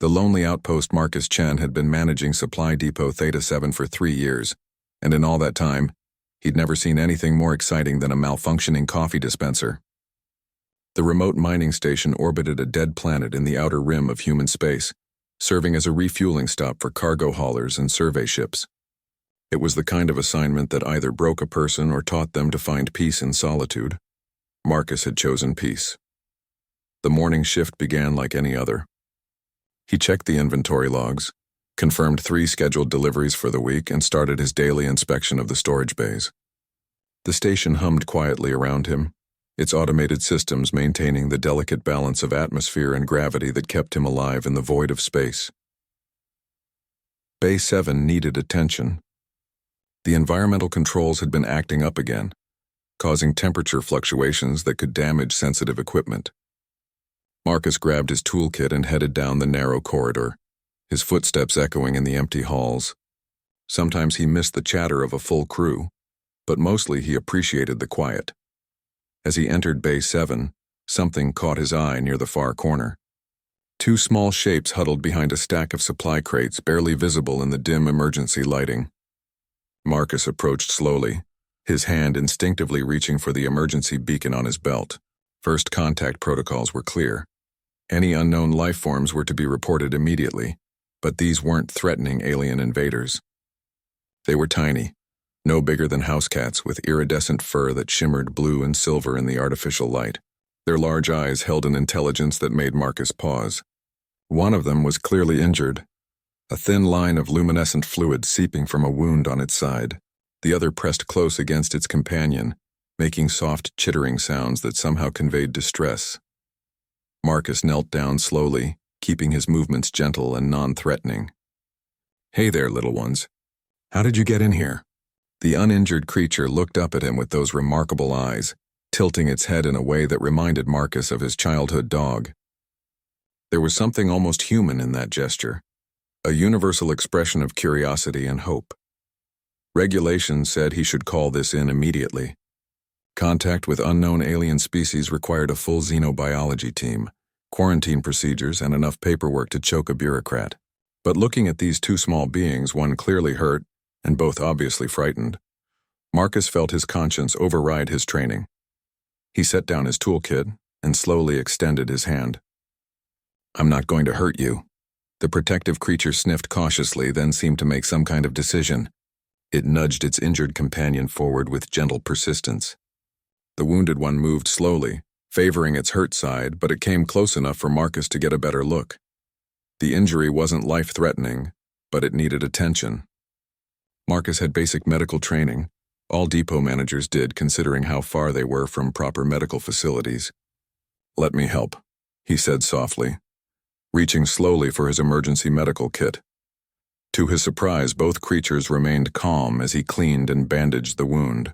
The lonely outpost Marcus Chen had been managing Supply Depot Theta 7 for 3 years, and in all that time, he'd never seen anything more exciting than a malfunctioning coffee dispenser. The remote mining station orbited a dead planet in the outer rim of human space, serving as a refueling stop for cargo haulers and survey ships. It was the kind of assignment that either broke a person or taught them to find peace in solitude. Marcus had chosen peace. The morning shift began like any other. He checked the inventory logs, confirmed 3 scheduled deliveries for the week, and started his daily inspection of the storage bays. The station hummed quietly around him, its automated systems maintaining the delicate balance of atmosphere and gravity that kept him alive in the void of space. Bay 7 needed attention. The environmental controls had been acting up again, causing temperature fluctuations that could damage sensitive equipment. Marcus grabbed his toolkit and headed down the narrow corridor, his footsteps echoing in the empty halls. Sometimes he missed the chatter of a full crew, but mostly he appreciated the quiet. As he entered Bay 7, something caught his eye near the far corner. 2 small shapes huddled behind a stack of supply crates, barely visible in the dim emergency lighting. Marcus approached slowly, his hand instinctively reaching for the emergency beacon on his belt. First contact protocols were clear. Any unknown life forms were to be reported immediately, but these weren't threatening alien invaders. They were tiny, no bigger than house cats with iridescent fur that shimmered blue and silver in the artificial light. Their large eyes held an intelligence that made Marcus pause. One of them was clearly injured, a thin line of luminescent fluid seeping from a wound on its side. The other pressed close against its companion, making soft chittering sounds that somehow conveyed distress. Marcus knelt down slowly, keeping his movements gentle and non-threatening. "Hey there, little ones. How did you get in here?" The uninjured creature looked up at him with those remarkable eyes, tilting its head in a way that reminded Marcus of his childhood dog. There was something almost human in that gesture, a universal expression of curiosity and hope. Regulations said he should call this in immediately. Contact with unknown alien species required a full xenobiology team, quarantine procedures, and enough paperwork to choke a bureaucrat. But looking at these 2 small beings, one clearly hurt and both obviously frightened, Marcus felt his conscience override his training. He set down his toolkit and slowly extended his hand. "I'm not going to hurt you." The protective creature sniffed cautiously, then seemed to make some kind of decision. It nudged its injured companion forward with gentle persistence. The wounded one moved slowly, favoring its hurt side, but it came close enough for Marcus to get a better look. The injury wasn't life-threatening, but it needed attention. Marcus had basic medical training. All depot managers did, considering how far they were from proper medical facilities. "Let me help," he said softly, reaching slowly for his emergency medical kit. To his surprise, both creatures remained calm as he cleaned and bandaged the wound.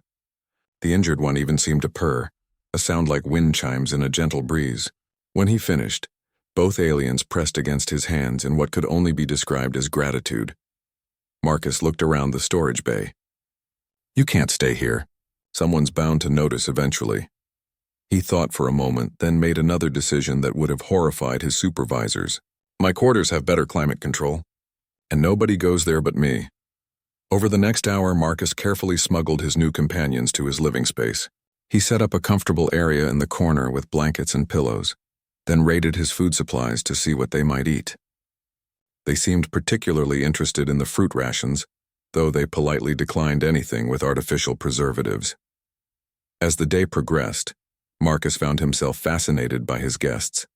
The injured one even seemed to purr, a sound like wind chimes in a gentle breeze. When he finished, both aliens pressed against his hands in what could only be described as gratitude. Marcus looked around the storage bay. "You can't stay here. Someone's bound to notice eventually." He thought for a moment, then made another decision that would have horrified his supervisors. "My quarters have better climate control, and nobody goes there but me." Over the next hour, Marcus carefully smuggled his new companions to his living space. He set up a comfortable area in the corner with blankets and pillows, then raided his food supplies to see what they might eat. They seemed particularly interested in the fruit rations, though they politely declined anything with artificial preservatives. As the day progressed, Marcus found himself fascinated by his guests.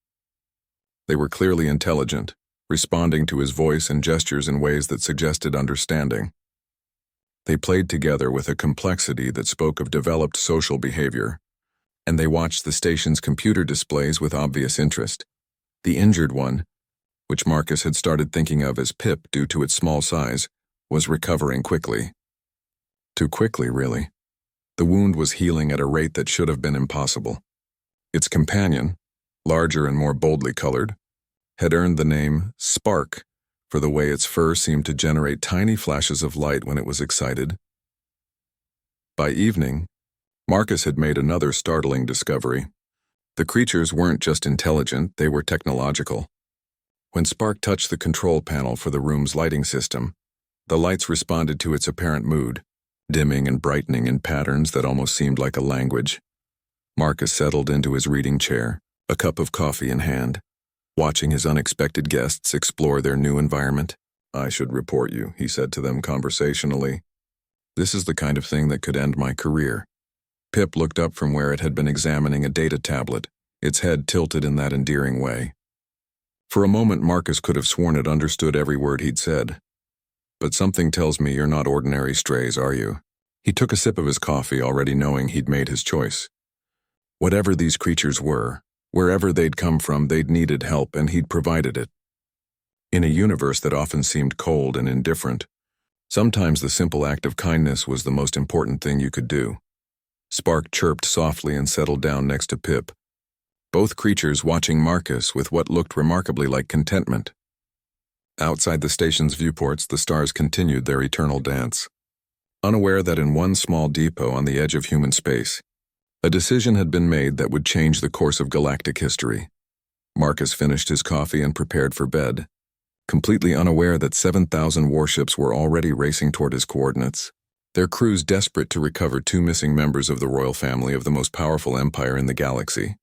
They were clearly intelligent, responding to his voice and gestures in ways that suggested understanding. They played together with a complexity that spoke of developed social behavior, and they watched the station's computer displays with obvious interest. The injured one, which Marcus had started thinking of as Pip due to its small size, was recovering quickly. Too quickly, really. The wound was healing at a rate that should have been impossible. Its companion, larger and more boldly colored, had earned the name Spark for the way its fur seemed to generate tiny flashes of light when it was excited. By evening, Marcus had made another startling discovery. The creatures weren't just intelligent, they were technological. When Spark touched the control panel for the room's lighting system, the lights responded to its apparent mood, dimming and brightening in patterns that almost seemed like a language. Marcus settled into his reading chair, a cup of coffee in hand, watching his unexpected guests explore their new environment. "I should report you," he said to them conversationally. "This is the kind of thing that could end my career." Pip looked up from where it had been examining a data tablet, its head tilted in that endearing way. For a moment, Marcus could have sworn it understood every word he'd said. "But something tells me you're not ordinary strays, are you?" He took a sip of his coffee, already knowing he'd made his choice. Whatever these creatures were, wherever they'd come from, they'd needed help, and he'd provided it. In a universe that often seemed cold and indifferent, sometimes the simple act of kindness was the most important thing you could do. Spark chirped softly and settled down next to Pip, both creatures watching Marcus with what looked remarkably like contentment. Outside the station's viewports, the stars continued their eternal dance. Unaware that in one small depot on the edge of human space, a decision had been made that would change the course of galactic history. Marcus finished his coffee and prepared for bed, completely unaware that 7,000 warships were already racing toward his coordinates, their crews desperate to recover two missing members of the royal family of the most powerful empire in the galaxy.